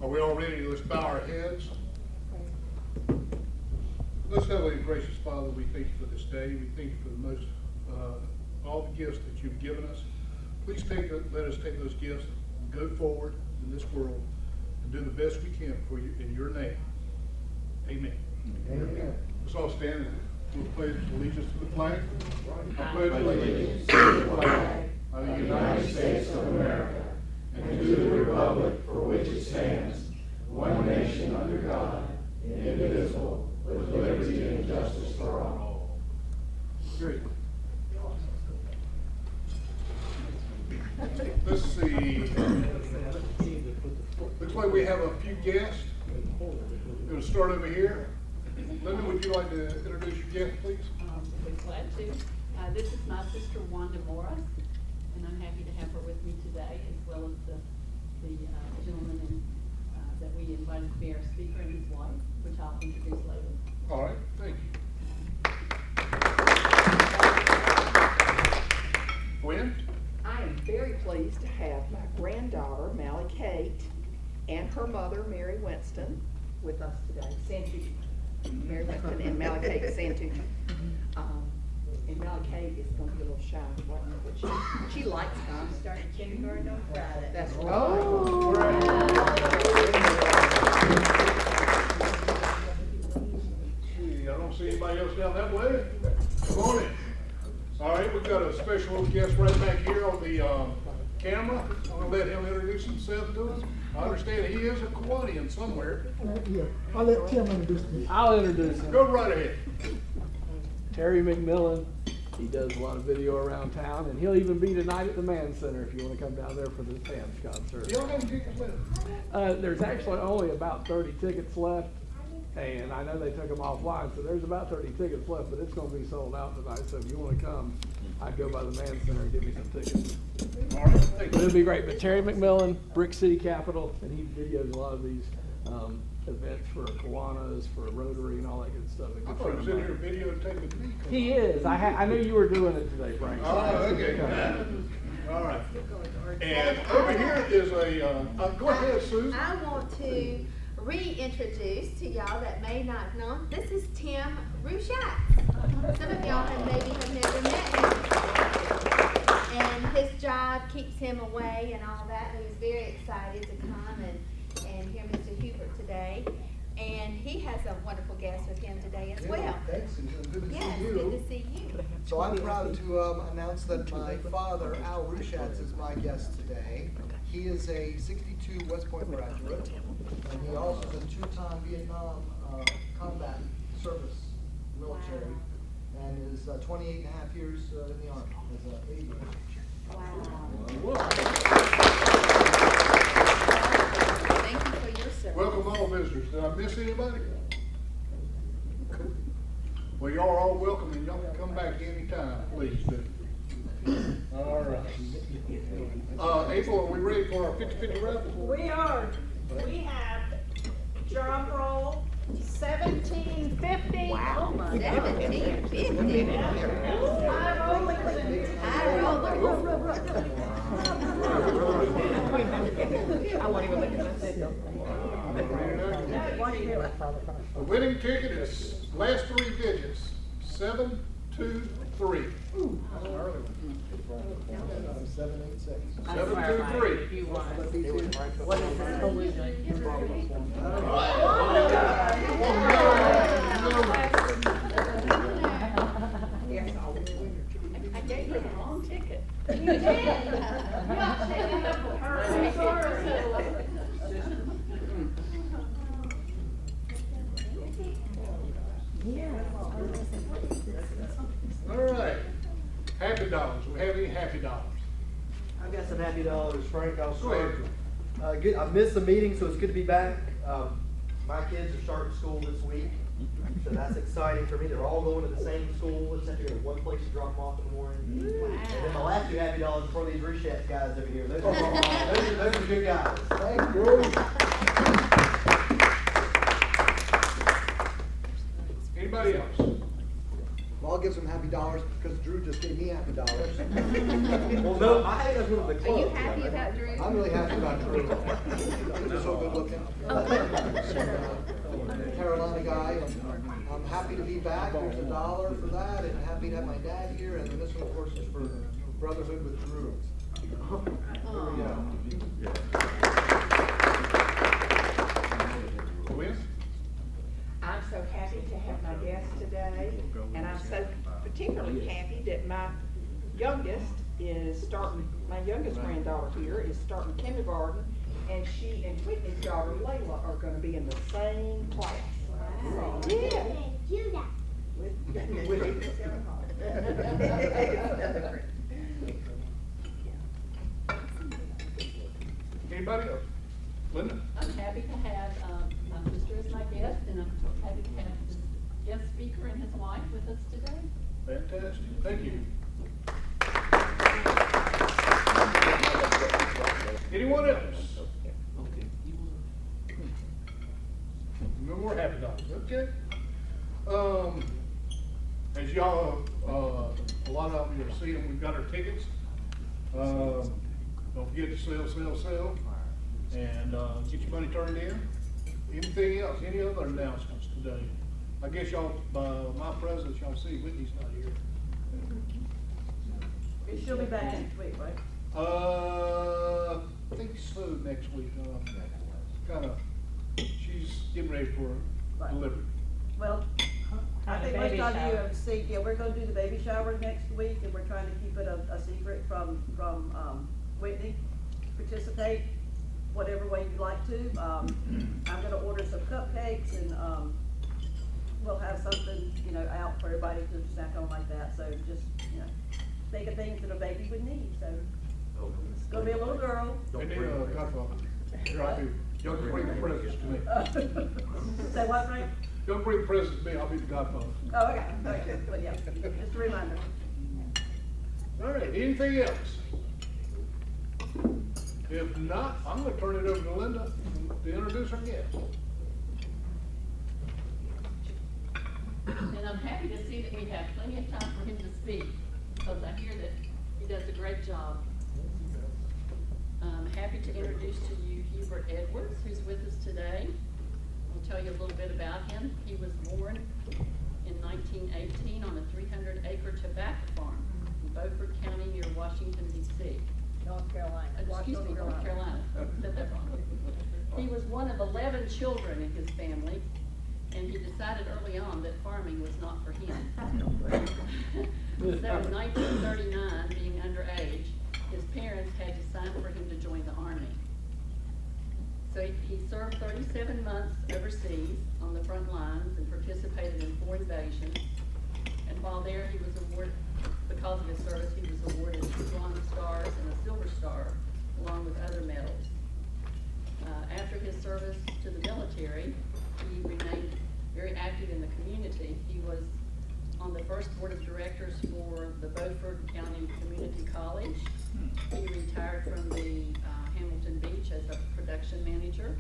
Are we all ready? Let's bow our heads. Most heavenly and gracious Father, we thank you for this day. We thank you for all the gifts that you've given us. Please let us take those gifts and go forward in this world and do the best we can for you in your name. Amen. Amen. Let's all stand and we'll pledge allegiance to the flag. I pledge allegiance to the flag of the United States of America and to the republic for which it stands, one nation under God, indivisible, with liberty and justice for all. Great. Let's see. Looks like we have a few guests. We're going to start over here. Linda, would you like to introduce your guest, please? I'd be glad to. This is my sister Wanda Morris, and I'm happy to have her with me today, as well as the gentleman that we invited to be our speaker and his wife, which I'll introduce later. All right, thank you. Gwen? I am very pleased to have my granddaughter, Mally Kate, and her mother, Mary Winston, with us today. Santucci. Mary Winston and Mally Kate Santucci. And Mally Kate is going to be a little shy right now, but she likes God. Started kindergarten on Friday. That's right. Oh, I don't see anybody else down that way. Come on in. All right, we've got a special guest right back here on the camera. I'm going to let him introduce himself to us. I understand he is a Kiwanian somewhere. Yeah, I'll let Tim introduce me. I'll introduce him. Go right ahead. Terry McMillan. He does a lot of video around town, and he'll even be tonight at the Mann Center if you want to come down there for the Sam's concert. Y'all got any tickets left? There's actually only about 30 tickets left, and I know they took them offline, so there's about 30 tickets left, but it's going to be sold out tonight, so if you want to come, I'd go by the Mann Center and get me some tickets. All right, thank But you. it'll be great. But Terry McMillan, Brick City Capital, and he videos a lot of these events for Kiwanis, for Rotary, and all that good stuff. I thought he was in here videotaping me. He is. I knew you were doing it today, Frank. Oh, okay. All right. And over here is go ahead, Susan. I want to reintroduce to y'all that may not have known, this is Tim Rushat. Some of y'all maybe have never met him. And his job keeps him away and all that, and he was very excited to come and hear Mr. Hubert today. And he has a wonderful guest with him today as well. Thanks, Susan. Good to Yes, see you. good to see you. So I'm proud to announce that my father, Al Rushatz, is my guest today. He is a 62 West Point graduate, and he also is a two-time Vietnam combat service military, and is 28 and a half years in the Army as a aviator. Wow. Thank you for your service. Welcome all visitors. Did I miss anybody? Well, y'all are all welcome, and y'all can come back anytime, please do. All right. April, are we ready for our 50-50 raffle? We are. We have drum roll 1750. Wow. 1750. High rollers. High rollers. I won't even look at The winning ticket is last three digits, 723. 786. 723. I gave you the wrong ticket. You did. All right. Happy dollars. We have any happy dollars? I've got some happy dollars, Frank. I'll Go ahead. start. I missed the meeting, so it's good to be back. My kids are starting school this week, so that's exciting for me. They're all going to the same school, except you got one place to drop them off in the morning. And then my last two happy dollars for these Rushatz guys over here. Those are good guys. Thank you. Anybody else? Well, I'll give some happy dollars because Drew just gave me happy dollars. Well, no, I think that's one of the Are you clubs. happy about Drew? I'm really happy about Drew. He's so good looking. Brotherhood with the rules. Here we go. Louise? I'm so happy to have my guest today, and I'm so particularly happy that my youngest granddaughter here is starting kindergarten, and she and Whitney's daughter Layla are gonna be in the same class. Wow. Yeah. Judah. Anybody else? Linda? I'm happy to have, my sister as my guest, and I'm happy to have this guest speaker and his wife with us today. Fantastic, thank you. Anyone else? No more happy dogs, okay. As y'all, a lot of you are seeing, we've got our tickets. Don't forget to sell, and, get your money turned in. Anything else, any other announcements today? I guess y'all, by my presence, y'all see Whitney's not here. She'll be back next week, right? I think so next week, she's getting ready for delivery. Well, I think most of you have seen, yeah, we're gonna do the baby shower next week, and we're trying to keep it a secret from Whitney. Participate, whatever way you'd like to. I'm gonna order some cupcakes, and, we'll have something, out for everybody to snack on like that, so just, think of things that a baby would need, so. It's gonna be a little girl. They need a godfather. Here, I'll be, y'all can bring the presents to me. Say what, Frank? Y'all bring the presents to me, I'll be the godfather. Oh, okay, but yeah, just a reminder. All right, anything else? If not, I'm gonna turn it over to Linda to introduce our guest. And I'm happy to see that we have plenty of time for him to speak, because I hear that he does a great job. I'm happy to introduce to you Hubert Edwards, who's with us today. I'll tell you a little bit about him. He was born in 1918 on a 300-acre tobacco farm in Beaufort County near Washington, D.C. North Carolina. Excuse me, North Carolina. Said that wrong. He was one of 11 children in his family, and he decided early on that farming was not for him. So in 1939, being underage, his parents had to sign for him to join the Army. So he served 37 months overseas on the front lines and participated in 4 invasions. And while there, he was awarded, because of his service, he was awarded 2 Bronze Stars and a Silver Star, along with other medals. After his service to the military, he remained very active in the community. He was on the first board of directors for the Beaufort County Community College. He retired from the Hamilton Beach as a production manager.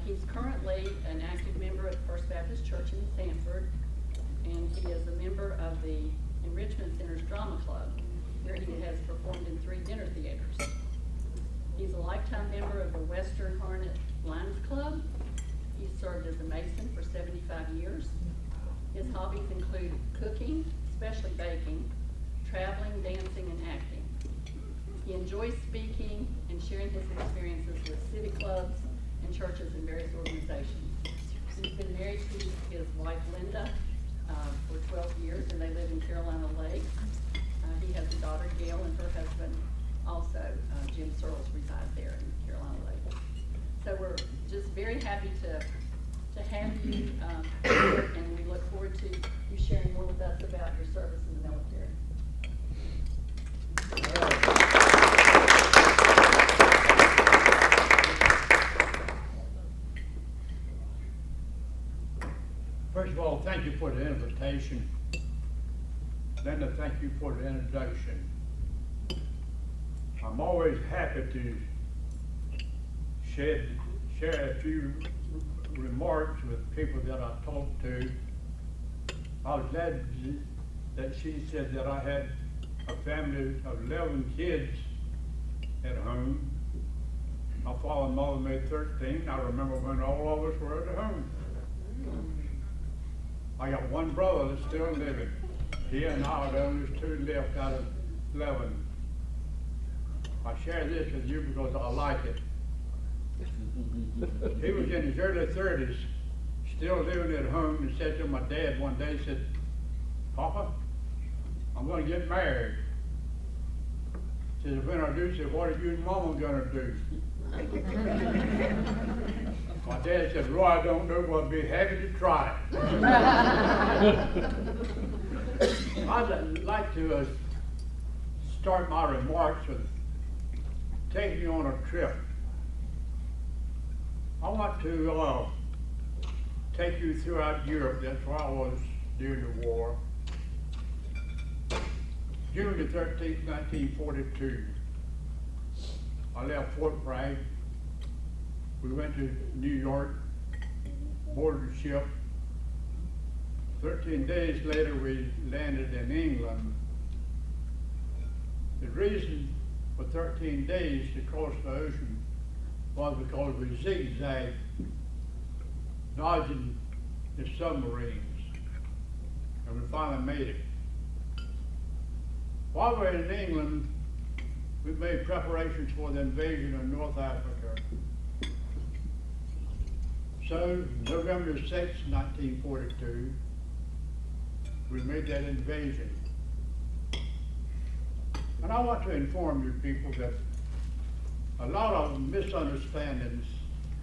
He's currently an active member at First Baptist Church in Sanford, and he is a member of the Enrichment Center's Drama Club, where he has performed in 3 dinner theaters. He's a lifetime member of the Western Hornet Lions Club. He served as a Mason for 75 years. His hobbies include cooking, especially baking, traveling, dancing, and acting. He enjoys speaking and sharing his experiences with civic clubs and churches and various organizations. He's been married to his wife Linda for 12 years, and they live in Carolina Lake. He has a daughter Gail, and her husband also, Jim Searles, reside there in Carolina Lake. So we're just very happy to have you here, and we look forward to you sharing more with us about your service in the military. First of all, thank you for the invitation. Linda, thank you for the introduction. I'm always happy to share a few remarks with people that I talk to. I was glad that she said that I had a family of 11 kids at home. My father and mother made 13. I remember when all of us were at home. I got one brother that's still living. He and I are the only 2 left out of 11. I share this with you because I like it. He was in his early 30s, still living at home, and said to my dad one day, he said, "Papa, I'm going to get married." He said, "When I do," he said, "what are you and Mama going to do?" My dad said, "Roy, I don't know, but I'd be happy to try it." I'd like to start my remarks with taking you on a trip. I want to take you throughout Europe. That's where I was during the war. June the 13th, 1942. I left Fort Bragg. We went to New York, boarded the ship. 13 days later, we landed in England. The reason for 13 days to cross the ocean was because we zigzagged, dodging the submarines, and we finally made it. While we were in England, we made preparations for the invasion of North Africa. So, November 6, 1942, we made that invasion. And I want to inform you people that a lot of misunderstandings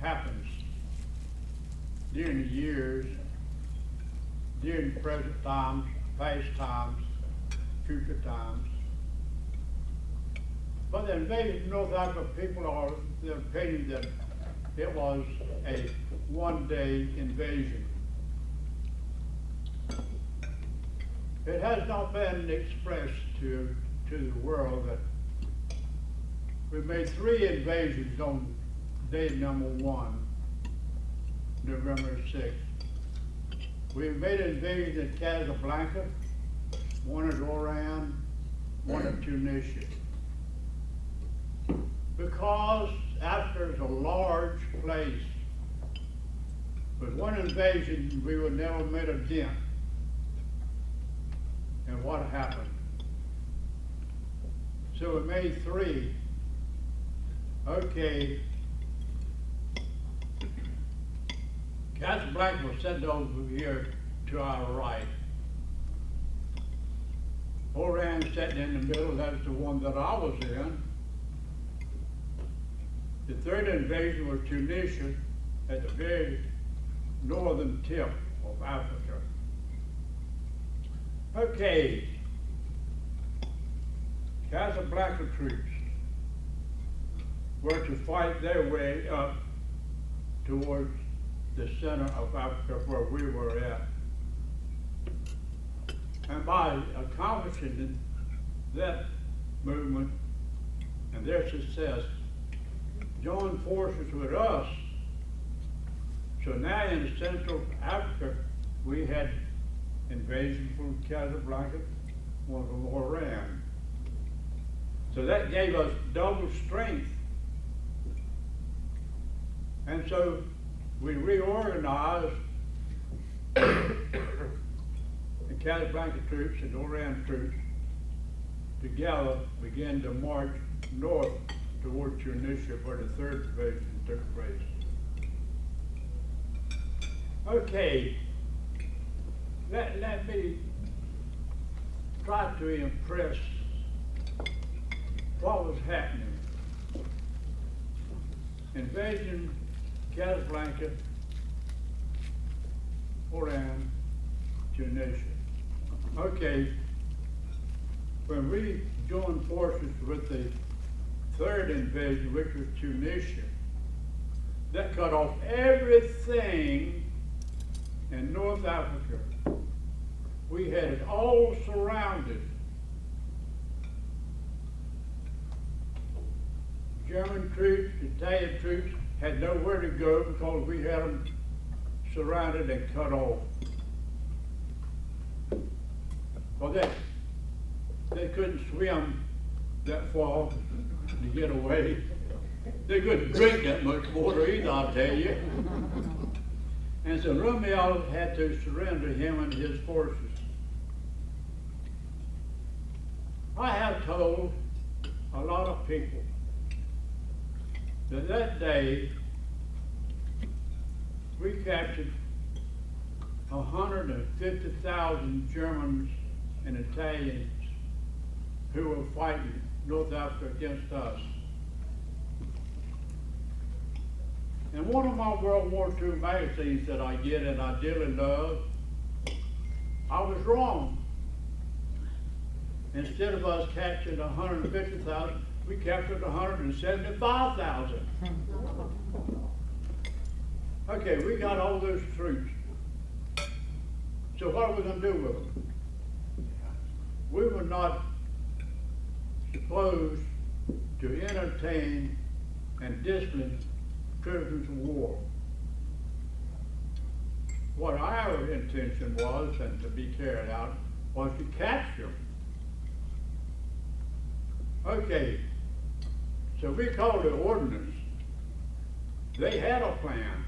happens during the years, during present times, past times, future times. But the invasion of North Africa, people are of the opinion that it was a one-day invasion. It has not been expressed to the world that we made 3 invasions on day number 1, November 6th. We made an invasion at Casablanca, one at Oran, one at Tunisia. Because Africa is a large place, with one invasion we would never made a dent. And what happened? So we made 3. Okay. Casablanca was set over here to our right. Oran sat in the middle, that's the one that I was in. The 3rd invasion was Tunisia at the very northern tip of Africa. Okay. Casablanca troops were to fight their way up towards the center of Africa where we were at. And by accomplishing that movement and their success, joined forces with us. So now in Central Africa, we had invasion from Casablanca, one from Oran. So that gave us double strength. And so we reorganized the Casablanca troops and Oran troops together, began to march north toward Tunisia where the 3rd invasion took place. Okay, let me try to impress what was happening. Invasion, Casablanca, Oran, Tunisia. Okay, when we joined forces with the 3rd invasion, which was Tunisia, that cut off everything in North Africa. We had it all surrounded. German troops, Italian troops had nowhere to go because we had them surrounded and cut off. Well, they couldn't swim that far to get away. They couldn't drink that much water either, I'll tell you. And so Romeo had to surrender him and his forces. I have told a lot of people that that day we captured 150,000 Germans and Italians who were fighting North Africa against us. And one of my World War II magazines that I get and I dearly love, I was wrong. Instead of us capturing 150,000, we captured 175,000. Okay, we got all those troops. So what are we going to do with them? We were not supposed to entertain and discipline prisoners of war. What our intention was, and to be carried out, was to capture them. Okay, so we called it ordinance. They had a plan.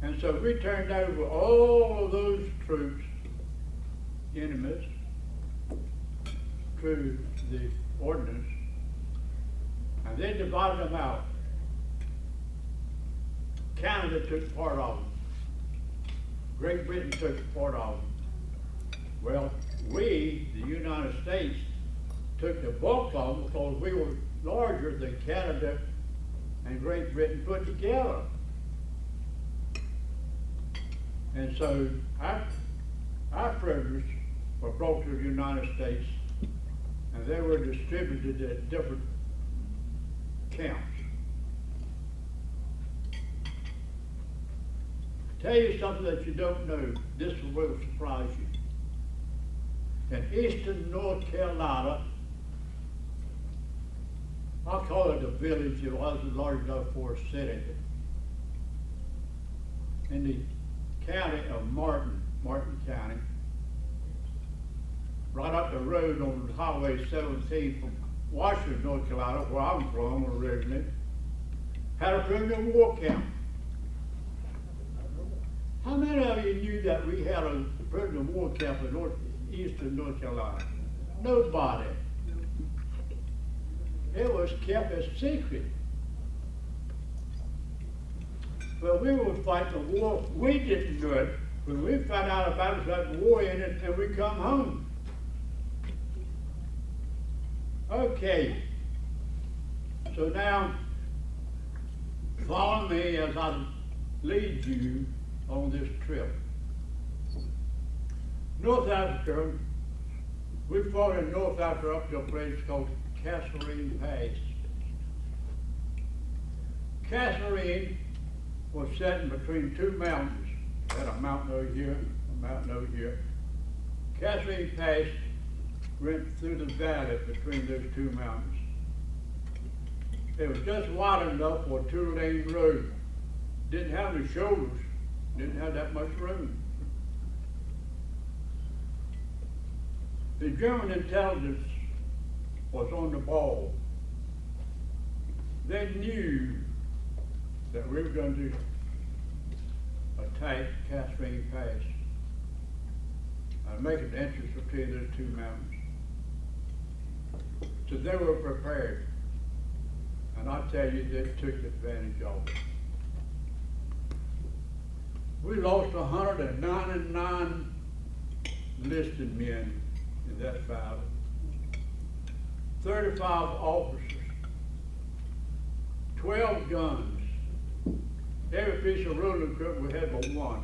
And so we turned over all of those troops, enemies, to the ordinance, and they divided them out. Canada took part of them. Great Britain took part of them. Well, we, the United States, took the bulk of them because we were larger than Canada and Great Britain put together. And so our prisoners were brought to the United States and they were distributed at different camps. Tell you something that you don't know, this will surprise you. In eastern North Carolina, I call it a village, it wasn't large enough for a city. In the county of Martin County, right up the road on Highway 17 from Washington, North Carolina, where I'm from originally, had a prisoner of war camp. How many of you knew that we had a prisoner of war camp in eastern North Carolina? Nobody. It was kept a secret. Well, we were fighting a war. We didn't do it. When we found out about it, that war in it, and we come home. Okay. So now, follow me as I lead you on this trip. North Africa, we fought in North Africa up to a place called Kasserine Pass. Kasserine was set between two mountains. We had a mountain over here, a mountain over here. Kasserine Pass went through the valley between those two mountains. It was just wide enough for a two-lane road. Didn't have any shoulders, didn't have that much room. The German intelligence was on the ball. They knew that we were going to attack Kasserine Pass and make an entrance between those two mountains. So they were prepared. And I tell you, they took advantage of it. We lost 199 enlisted men in that battle. 35 officers, 12 guns. Every piece of rolling equipment we had but one.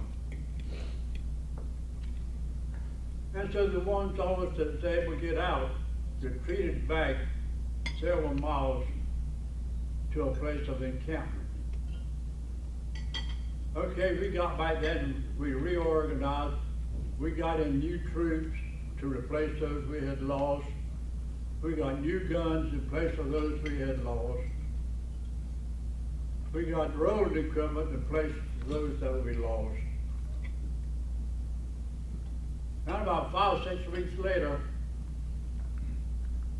And so the ones of us that was able to get out retreated back several miles to a place of encampment. Okay, we got back then, we reorganized, we got in new troops to replace those we had lost. We got new guns in place of those we had lost. We got rolling equipment in place of those that we lost. And about 5 or 6 weeks later,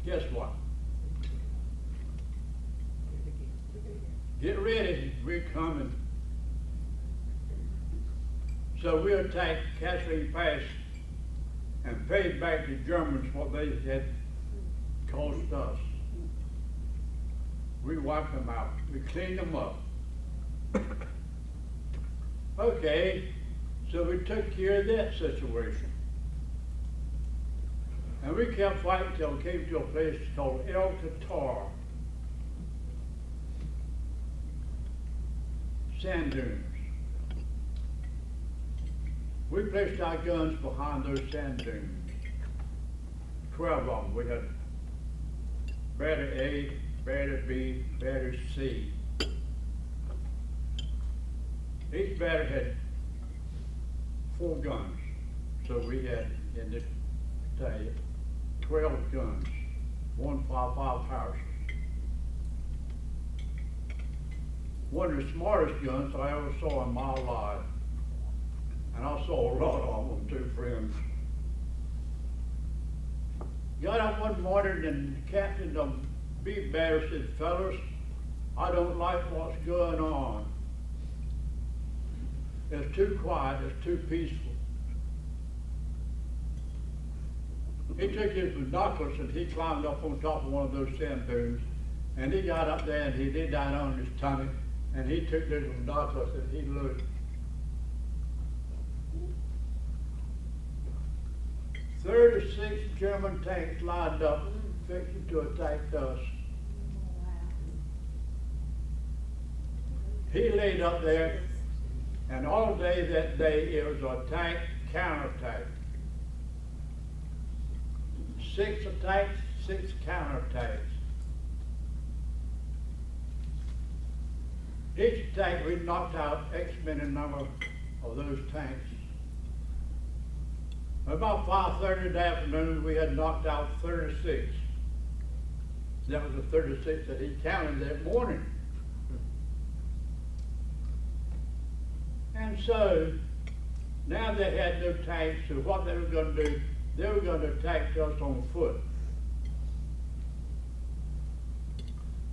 guess what? Get ready, we're coming. So we attacked Kasserine Pass, and paid back the Germans what they had cost us. We wiped them out. We cleaned them up. Okay, so we took care of that situation. And we kept fighting till we came to a place called El Qatar. Sand dunes. We placed our guns behind those sand dunes. 12 of them. We had battery A, battery B, battery C. Each battery had 4 guns. So we had in this day 12 guns, 155 houses. One of the smartest guns I ever saw in my life. And I saw a lot of them, 2 friends. Got up one morning and the captain of the B battery said, fellas, I don't like what's going on. It's too quiet, it's too peaceful. He took his binoculars and he climbed up on top of one of those sand dunes, and he got up there and he did that on his tummy, and he took those binoculars and he looked. 36 German tanks lined up, fixing to attack us. He laid up there, and all day that day it was attack, counterattack. 6 attacks, 6 counterattacks. Each attack we knocked out X many number of those tanks. About 5:30 in the afternoon, we had knocked out 36. That was the 36 that he counted that morning. And so, now they had no tanks, so what they were going to do, they were going to attack us on foot.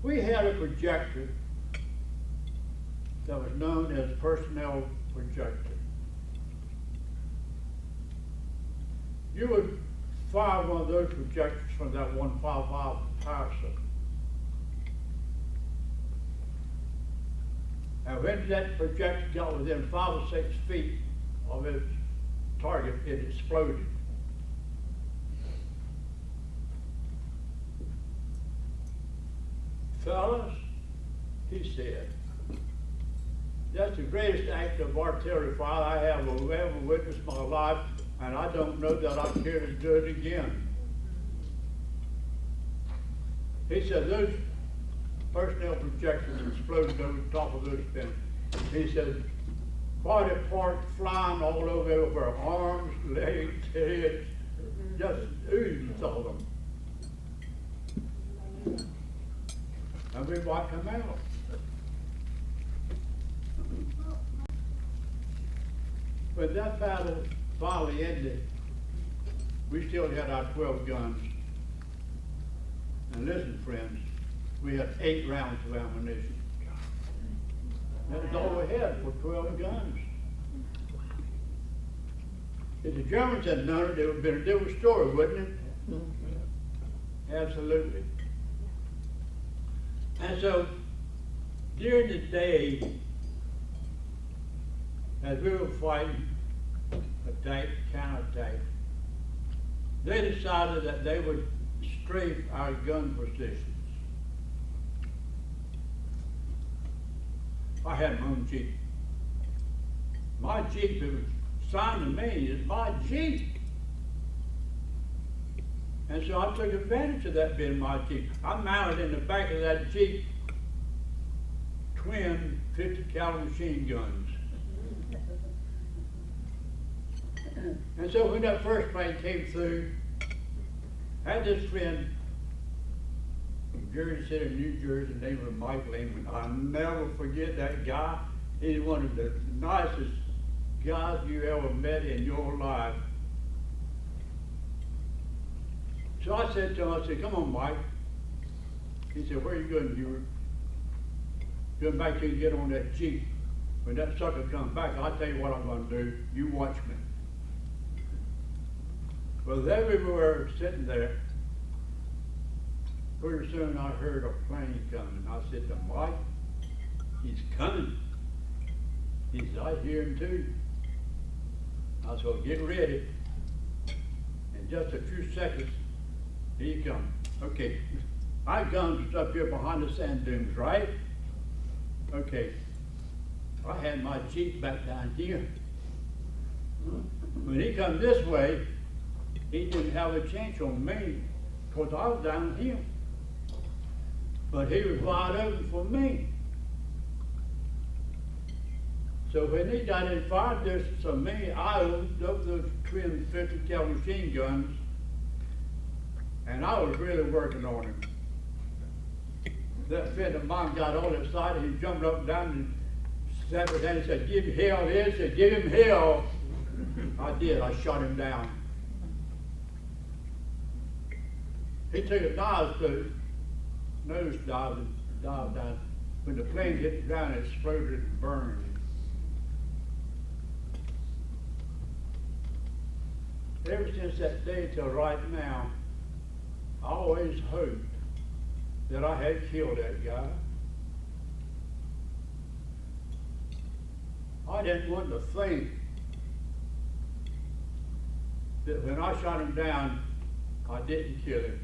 We had a projector that was known as personnel projector. You would fire one of those projectors from that 155 power source. And when that projector got within 5 or 6 feet of its target, it exploded. Fellas, he said, that's the greatest act of artillery fire I have ever witnessed in my life, and I don't know that I care to do it again. He said, those personnel projectors exploded over the top of those things. He said, body parts flying all over everywhere, arms, legs, heads, just oozes of them. And we wiped them out. When that battle finally ended, we still had our 12 guns. And listen, friends, we had 8 rounds of ammunition. That was all we had for 12 guns. If the Germans had known it, it would have been a different story, wouldn't it? Absolutely. And so, during the day, as we were fighting attack, counterattack, they decided that they would strafe our gun positions. I had my own Jeep. My Jeep, it was signed to me, it's my Jeep. And so I took advantage of that being my Jeep. I mounted in the back of that Jeep twin 50 caliber machine guns. And so when that first plane came through, I had this friend from Jersey City, New Jersey, named Michael Lehman. I'll never forget that guy. He's one of the nicest guys you ever met in your life. So I said to him, I said, come on, Mike. He said, where are you going, Hubert? Going back to get on that Jeep. When that sucker comes back, I'll tell you what I'm going to do. You watch me. Well, there we were sitting there. Pretty soon I heard a plane coming. I said to Mike, he's coming. He said, I hear him too. I said, well, get ready. In just a few seconds, here he comes. Okay, I comes up here behind the sand dunes, right? Okay, I had my Jeep back down here. When he come this way, he didn't have a chance on me, because I was down here. But he was wide open for me. So when he got in fire distance of me, I opened up those twin 50 cal machine guns, and I was really working on him. That friend of mine got all excited. He jumped up and down and sat with him and said, give hell, he said, give him hell. I did, I shot him down. He took a dive to nose dive and dived down. When the plane hit the ground, it exploded and burned. Ever since that day till right now, I always hoped that I had killed that guy. I didn't want to think that when I shot him down, I didn't kill him.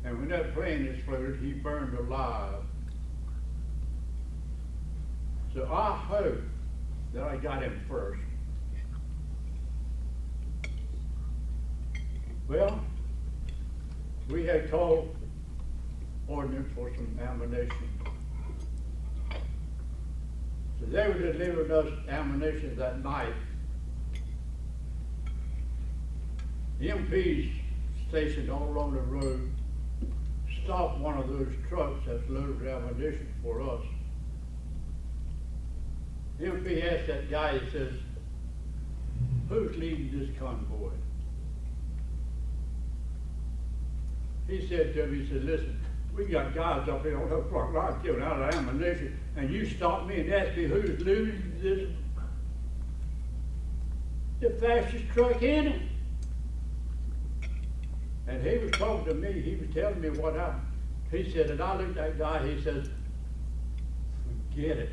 And when that plane exploded, he burned alive. So I hope that I got him first. Well, we had called ordinance for some ammunition. So they were delivering us ammunition that night. The MPs stationed all along the road stopped one of those trucks that's loaded with ammunition for us. The MP asked that guy, he says, who's leading this convoy? He said to me, he said, listen, we got guys up here on the front line giving out of ammunition, and you stop me and ask me who's leading this, the fastest truck in it. And he was talking to me, he was telling me what happened. He said, and I looked at that guy, he says, forget it.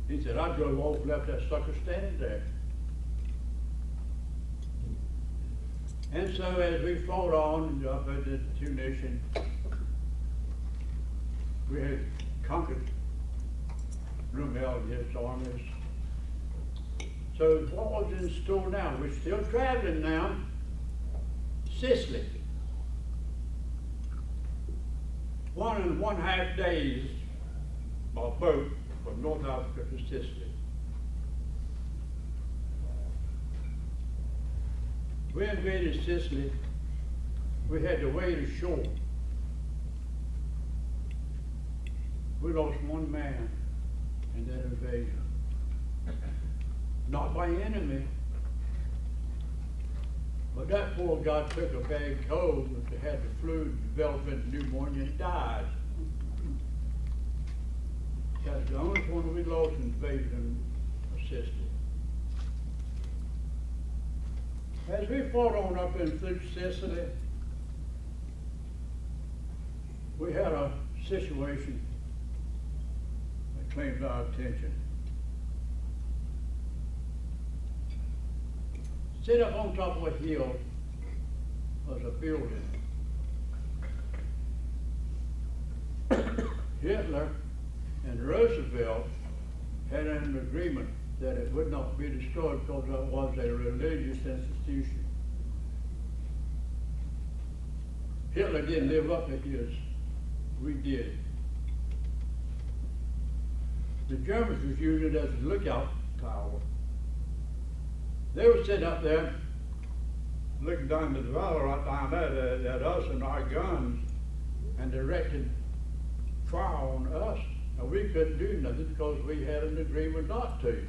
He said, I drove off and left that sucker standing there. And so as we fought on up at the Two Nations, we had conquered Rommel and his armies. So what was in store now? We're still traveling now. Sicily. 1.5 days by boat from North Africa to Sicily. We invaded Sicily. We had to wade ashore. We lost one man in that invasion. Not by enemy, but that poor guy took a bad cold and had the flu, developed into pneumonia, and died. That's the only one we lost in invasion of Sicily. As we fought on up in through Sicily, we had a situation that claimed our attention. Sit up on top of a hill was a building. Hitler and Roosevelt had an agreement that it would not be destroyed because it was a religious institution. Hitler didn't live up to his, we did. The Germans was using it as a lookout tower. They were sitting up there looking down the valley right down there at us and our guns and directed fire on us. And we couldn't do nothing because we had an agreement not to.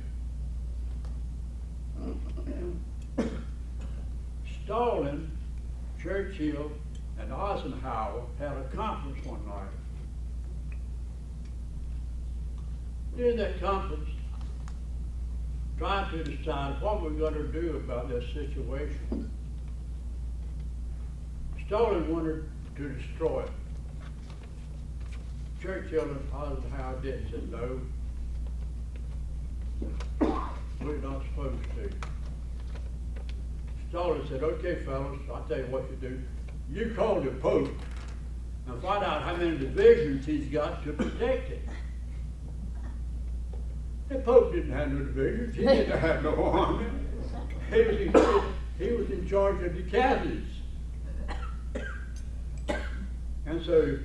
Stalin, Churchill, and Eisenhower had a conference one night. During that conference, trying to decide what we're going to do about this situation. Stalin wanted to destroy it. Churchill and Eisenhower didn't, said no. We're not supposed to. Stalin said, okay fellas, I'll tell you what you do. You call the Pope and find out how many divisions he's got to protect it. The Pope didn't have no divisions, he didn't have no army. He was in charge of the Kiwanis. And so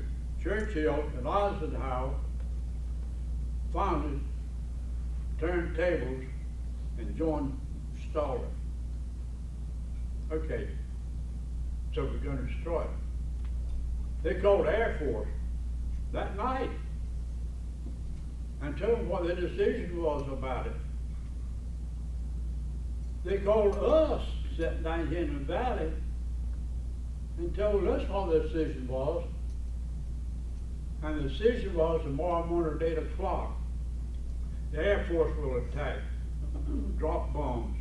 Churchill and Eisenhower finally turned tables and joined Stalin. Okay, so we're going to destroy it. They called the Air Force that night and told them what the decision was about it. They called us, sitting down here in the valley, and told us what the decision was. And the decision was tomorrow morning at 8 o'clock, the Air Force will attack, drop bombs.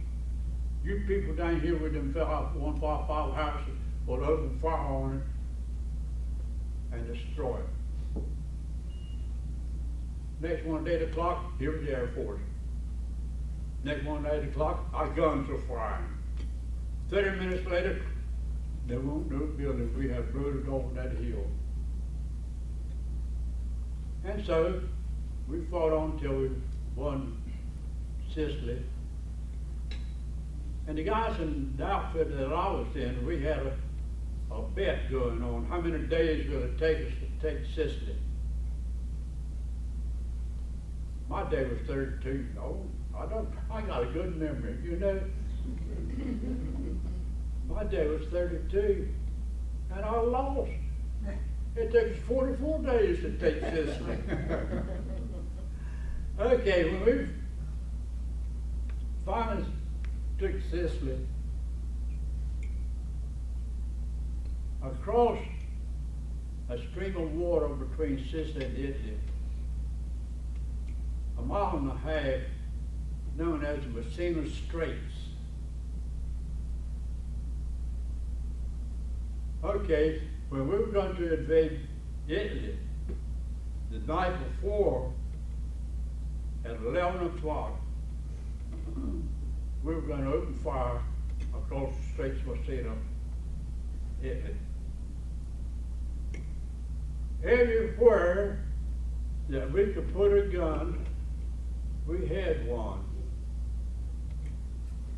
You people down here with them 155 houses will open fire on it and destroy it. Next one at 8 o'clock, here was the Air Force. Next one at 8 o'clock, our guns were firing. 30 minutes later, there weren't no buildings. We had rooted over that hill. And so, we fought on till we won Sicily. And the guys in the outfit that I was in, we had a bet going on. How many days will it take us to take Sicily? My day was 32. No, I got a good memory, you know. My day was 32, and I lost. It took us 44 days to take Sicily. Okay, when we finally took Sicily, across a stream of water between Sicily and Italy, a mile and a half, known as the Messina Straits. Okay, when we were going to invade Italy, the night before, at 11 o'clock, we were going to open fire across the Straits of Messina, Italy. Everywhere that we could put a gun, we had one.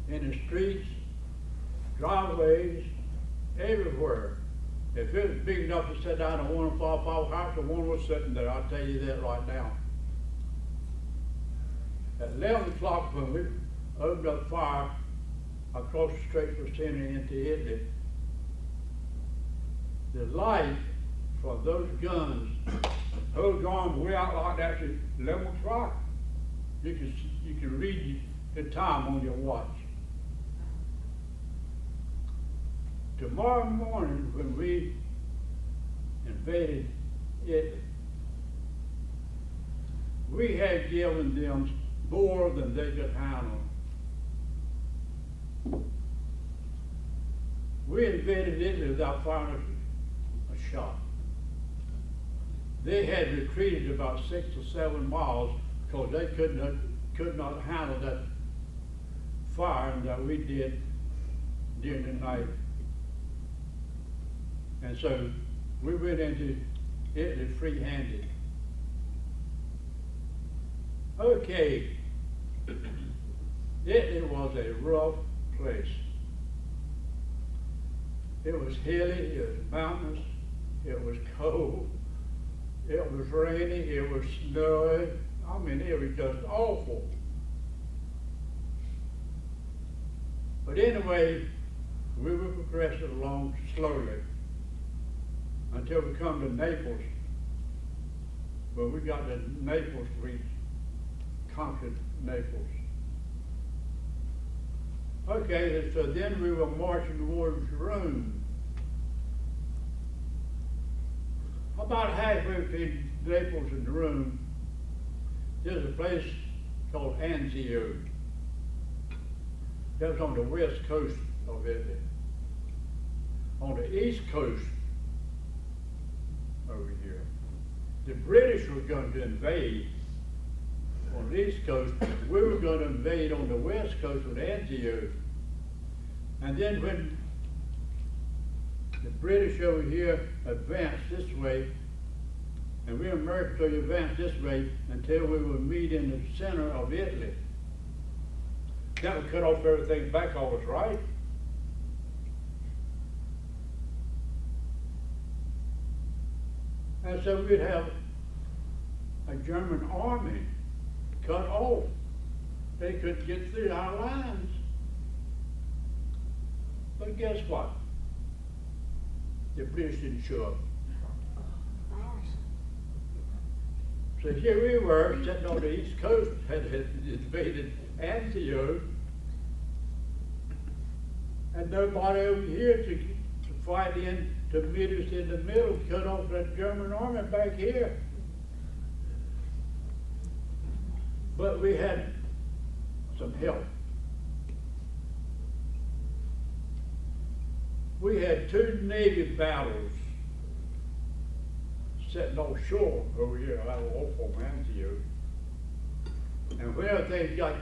In the streets, driveways, everywhere. If it was big enough to sit down in one 155 house, the one was sitting there, I'll tell you that right now. At 11 o'clock when we opened up fire across the Straits of Messina into Italy, the light from those guns, those arms way out like that at 11 o'clock. You can read the time on your watch. Tomorrow morning when we invaded Italy, we had given them more than they could handle. We invaded Italy without firing a shot. They had retreated about 6 or 7 miles because they could not handle that fire that we did during the night. And so we went into Italy free-handed. Okay, Italy was a rough place. It was hilly, it was mountainous, it was cold, it was rainy, it was snowy. I mean, it was just awful. But anyway, we were progressing along slowly until we come to Naples. When we got to Naples, we conquered Naples. Okay, so then we were marching towards Rome. About halfway between Naples and Rome, there's a place called Anzio. That was on the west coast of Italy. on the East Coast over here. The British were going to invade on the East Coast. We were going to invade on the West Coast with Antioch. And then when the British over here advanced this way, and we Americans will advance this way until we would meet in the center of Italy. That would cut off everything back of us, right? And so we'd have a German army cut off. They couldn't get through our lines. But guess what? The British didn't show up. So here we were, sitting on the East Coast, had invaded Antioch, and nobody over here to fight in to meet us in the middle, cut off that German army back here. But we had some help. We had 2 Navy battles sitting offshore over here out of awful Antioch. And whenever things got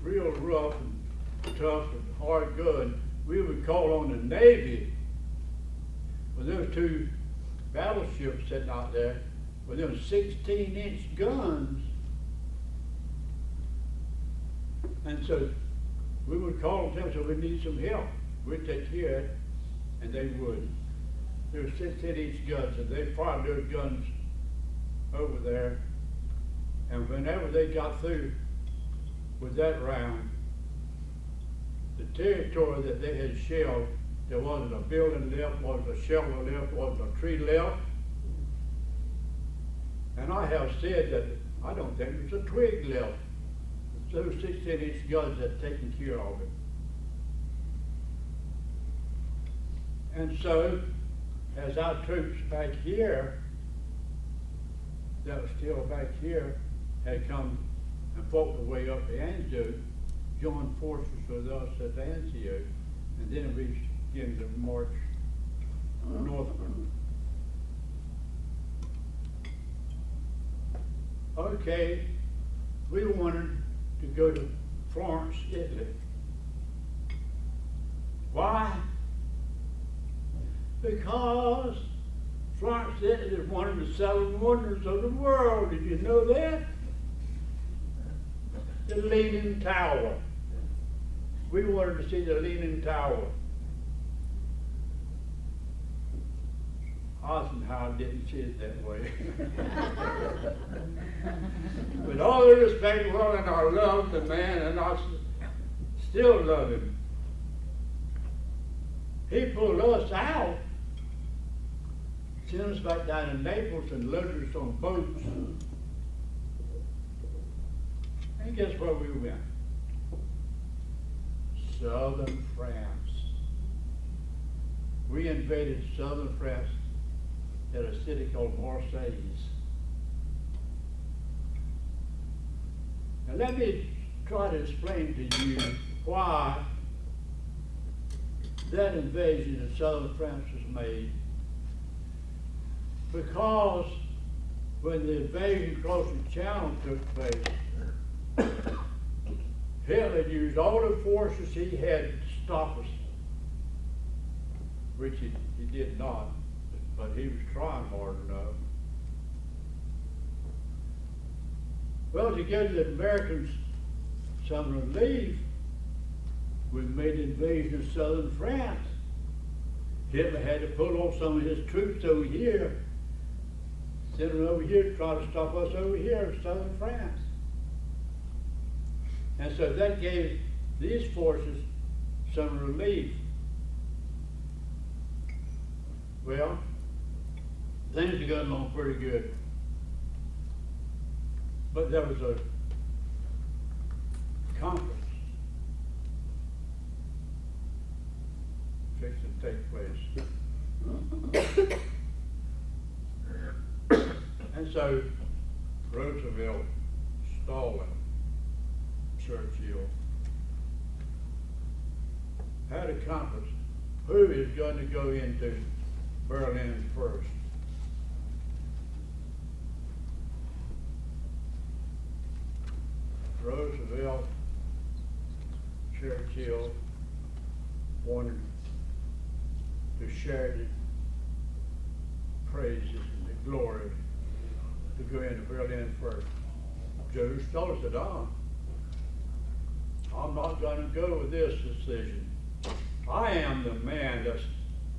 real rough and tough and hard going, we would call on the Navy. Well, there were 2 battleships sitting out there with them 16-inch guns. And so we would call them, so we need some help. We'd take care of it, and they would. There were 16-inch guns, and they fired those guns over there. And whenever they got through with that round, the territory that they had shelled, there wasn't a building left, wasn't a shelter left, wasn't a tree left. And I have said that I don't think there's a twig left. Those 16-inch guns had taken care of it. And so, as our troops back here, that was still back here, had come and fought their way up to Antioch, joined forces with us at Antioch, and then we began to march northward. Okay, we wanted to go to Florence, Italy. Why? Because Florence, Italy is one of the 7 wonders of the world. Did you know that? The Leaning Tower. We wanted to see the Leaning Tower. Eisenhower didn't see it that way. With all the respect, well, and I love the man, and I still love him. He pulled us out, sent us back down to Naples and loaded us on boats. And guess where we went? Southern France. We invaded southern France at a city called Marseille. Now let me try to explain to you why that invasion of southern France was made. Because when the invasion across the Channel took place, Hitler used all the forces he had to stop us, which he did not, but he was trying hard enough. Well, to give the Americans some relief, we made the invasion of southern France. Hitler had to pull off some of his troops over here, send them over here to try to stop us over here in southern France. And so that gave these forces some relief. Well, things are going along pretty good. But there was a conference fixing to take place. And so Roosevelt, Stalin, Churchill had a conference who is going to go into Berlin first? Roosevelt, Churchill wanted to share the praises and the glory to go into Berlin first. Joe Stoller said, I'm not going to go with this decision. I am the man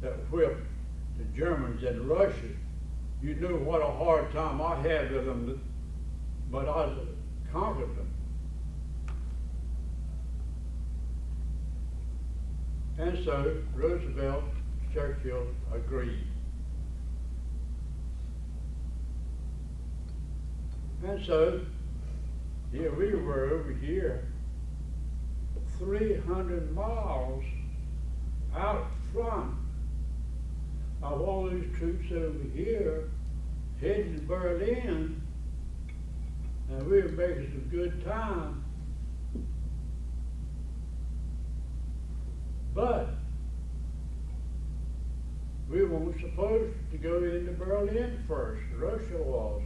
that whipped the Germans in Russia. You knew what a hard time I had with them, but I conquered them. And so Roosevelt, Churchill agreed. And so here we were over here, 300 miles out front of all these troops over here, heading to Berlin, and we were making some good time. But we weren't supposed to go into Berlin first. Russia was.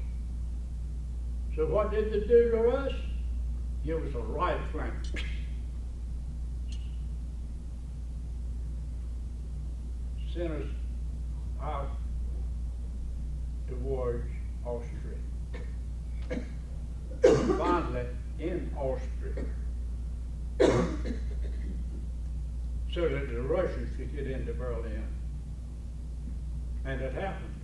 So what did they do to us? Give us a right flank. Sent us out towards Austria. Finally, in Austria. So that the Russians could get into Berlin. And it happened.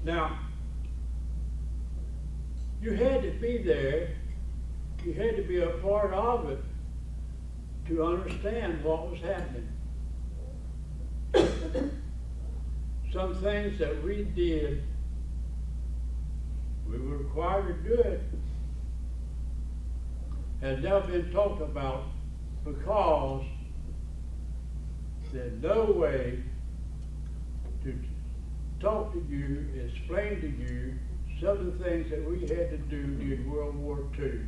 Now, you had to be there, you had to be a part of it to understand what was happening. Some things that we did, we were required to do it, has never been talked about because there's no way to talk to you, explain to you some of the things that we had to do during World War II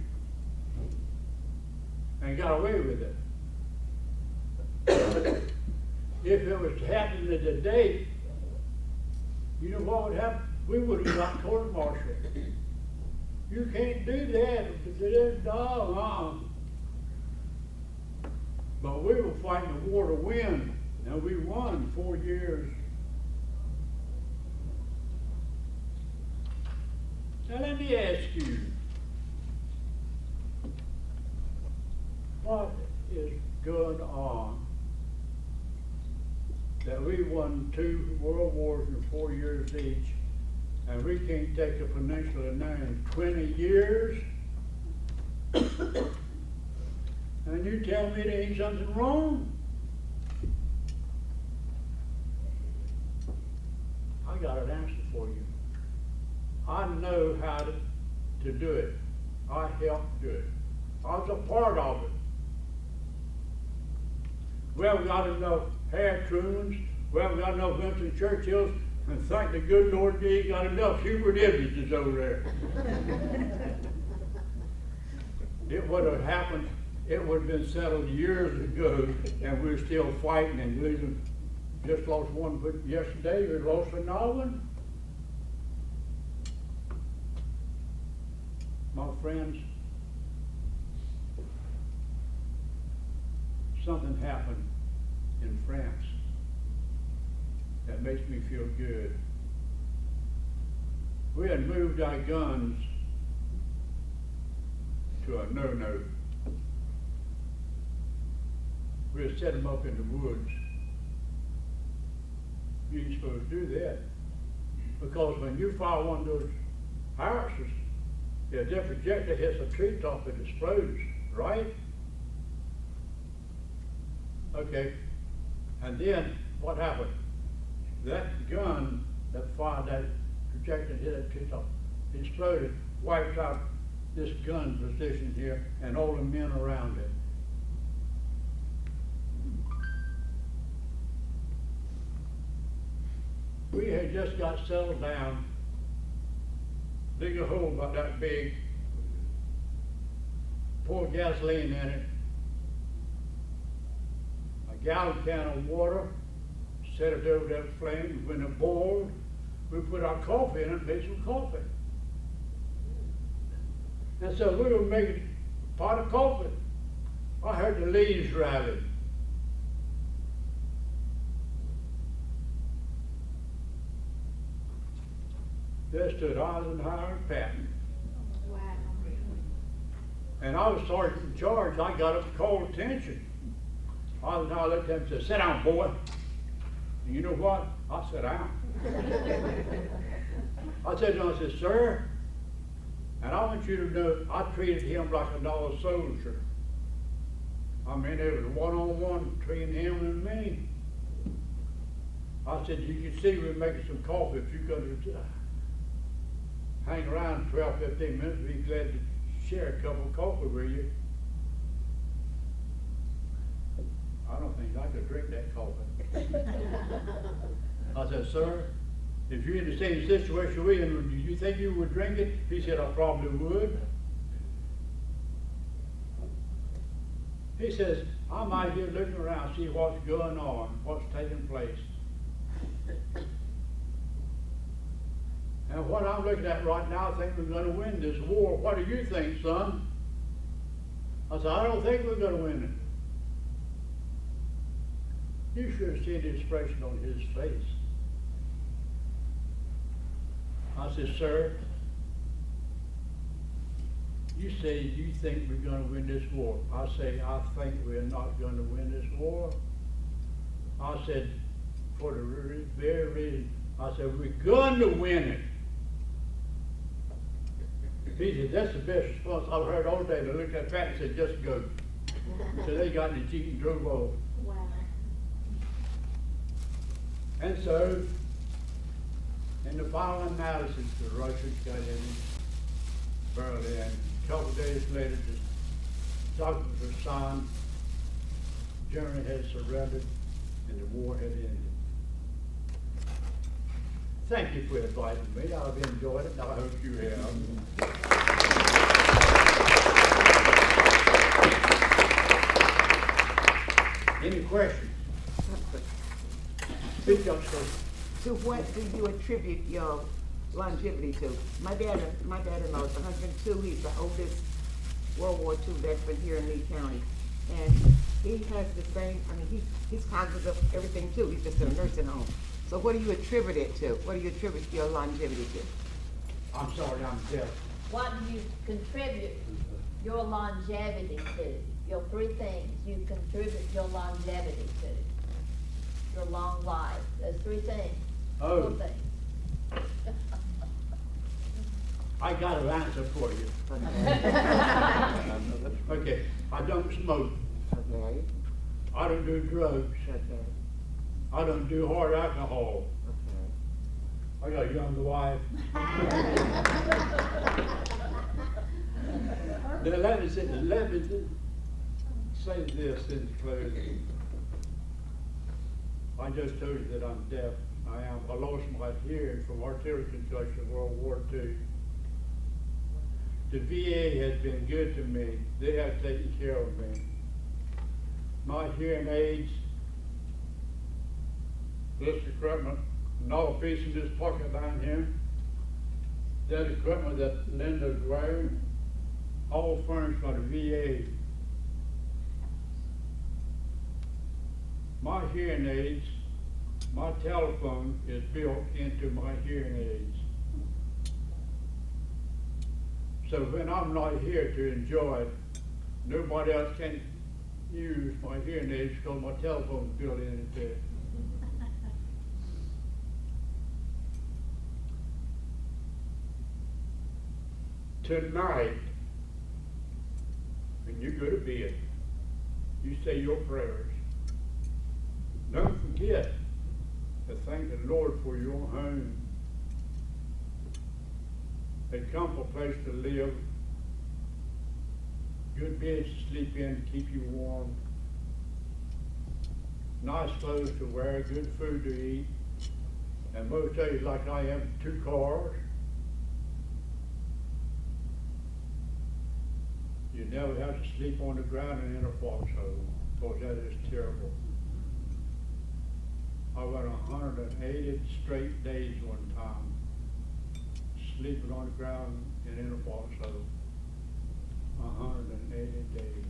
and got away with it. If it was happening today, you know what would happen? We would have got court-martialed. You can't do that. But we were fighting a war to win, and we won 4 years. Now let me ask you, what is going on that we won 2 world wars in 4 years each, and we can't take a peninsula now in 20 years? And you tell me there ain't something wrong? I got an answer for you. I know how to do it. I helped do it. I was a part of it. We haven't got enough Harry Trumans, we haven't got enough Winston Churchills, and thank the good Lord you ain't got enough Hubert Images over there. It would have happened, it would have been settled years ago, and we're still fighting and losing. Just lost one yesterday, we lost another one. My friends, something happened in France that makes me feel good. We had moved our guns to a no-no. We had set them up in the woods. You ain't supposed to do that. Because when you fire one of those howitzers, if that projectile hits a treetop, it explodes, right? Okay, and then what happened? That gun that fired that projectile hit that treetop, exploded, wiped out this gun position here and all the men around it. We had just got settled down, dig a hole about that big, pour gasoline in it, a gallon can of water, set it over that flame. When it boiled, we put our coffee in it and made some coffee. And so we were making a pot of coffee. I heard the leaves rattling. There stood Eisenhower and Patton. Wow. And I was sergeant in charge. I got up and called attention. Eisenhower looked at him and said, "Sit down, boy." And you know what? I sat down. I said to him, I said, "Sir, and I want you to know, I treated him like another soldier. I mean, there was one-on-one between him and me." I said, "You can see we're making some coffee. If you're going to hang around 12, 15 minutes, we'd be glad to share a cup of coffee with you." I don't think I could drink that coffee. I said, "Sir, if you're in the same situation we're in, do you think you would drink it?" He said, "I probably would." He says, "I'm out here looking around, see what's going on, what's taking place. And what I'm looking at right now, I think we're going to win this war. What do you think, son?" I said, "I don't think we're going to win it." You should have seen the expression on his face. I said, "Sir, you say you think we're going to win this war." I say, "I think we're not going to win this war." I said, "For the very reason," I said, "we're going to win it." He said, "That's the best response I've heard all day." They looked at Pat and said, "Just go." So they got in the Jeep and drove off. Wow. And so, in the final analysis, the Russians got in Berlin. A couple of days later, the documents were signed. Germany had surrendered, and the war had ended. Thank you for inviting me. I've enjoyed it, and I hope you have. Any questions? Speak up, sir. To what do you attribute your longevity to? My dad-in-law is 102. He's the oldest World War II veteran here in Lee County. And he has the same, I mean, he's cognizant of everything too. He's just in a nursing home. So what do you attribute it to? What do you attribute your longevity to? I'm sorry, I'm deaf. What do you contribute your longevity to? Your three things you contribute your longevity to. Your long life. Those three things. Oh. Four things. I got an answer for you. Okay, I don't smoke. Okay. I don't do drugs. Okay. I don't do hard alcohol. Okay. I got a young wife. Now, let me say this in closing. I just told you that I'm deaf. I lost my hearing from artillery concussion in World War II. The VA has been good to me. They have taken care of me. My hearing aids, this equipment, another piece in this pocket down here, that equipment that Linda's wearing, all furnished by the VA. My hearing aids, my telephone is built into my hearing aids. So when I'm not here to enjoy it, nobody else can use my hearing aids because my telephone is built into it. Tonight, when you go to bed, you say your prayers. Don't forget to thank the Lord for your home, a comfortable place to live, good beds to sleep in to keep you warm, nice clothes to wear, good food to eat, and most days like I have 2 cars. You never have to sleep on the ground and in a foxhole, because that is terrible. I went 180 straight days one time, sleeping on the ground and in a foxhole. 180 days.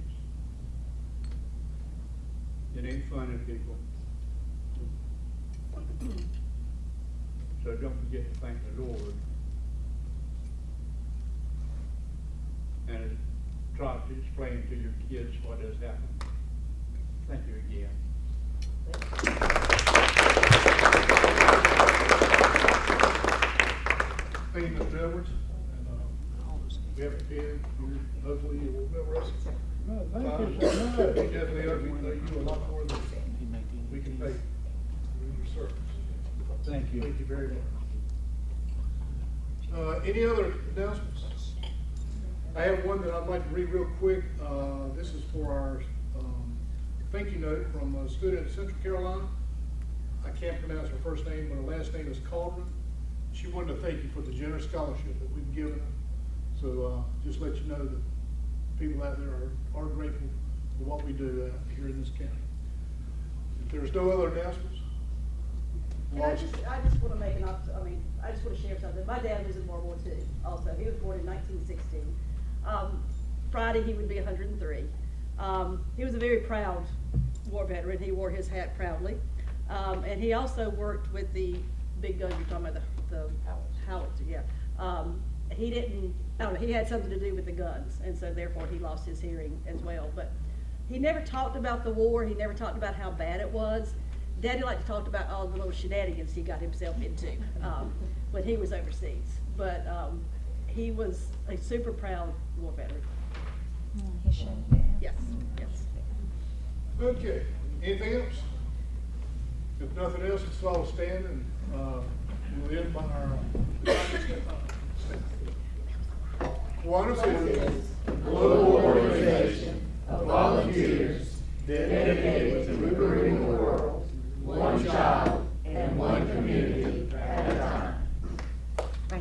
It ain't funny, people. So don't forget to thank the Lord. And try to explain to your kids what has happened. Thank you again. Thank you, Mr. Edwards. And, we have a kid, hopefully you will remember us. No, thank you so much. We definitely owe you a lot more than we can pay for your service. Thank you. Thank you very much. Any other announcements? I have one that I'd like to read real quick. This is for our thank you note from a student in Central Carolina. I can't pronounce her first name, but her last name is Caldron. She wanted to thank you for the generous scholarship that we've given her. So just let you know that people out there are grateful for what we do here in this county. If there's no other announcements, And I just want to make I just want to share something. My dad was in World War II also. He was born in 1916. Friday, he would be 103. He was a very proud war veteran. He wore his hat proudly. And he also worked with the big gun you're talking about, the howitzer, yeah. He had something to do with the guns, and so therefore he lost his hearing as well. But he never talked about the war. He never talked about how bad it was. Daddy liked to talk about all the little shenanigans he got himself into when he was overseas. But he was a super proud war veteran. He should, yeah. Yes, yes. okay. Anything else? If nothing else, let's all stand and we'll end by our Kiwanis is a global organization of volunteers dedicated to improving the world, one child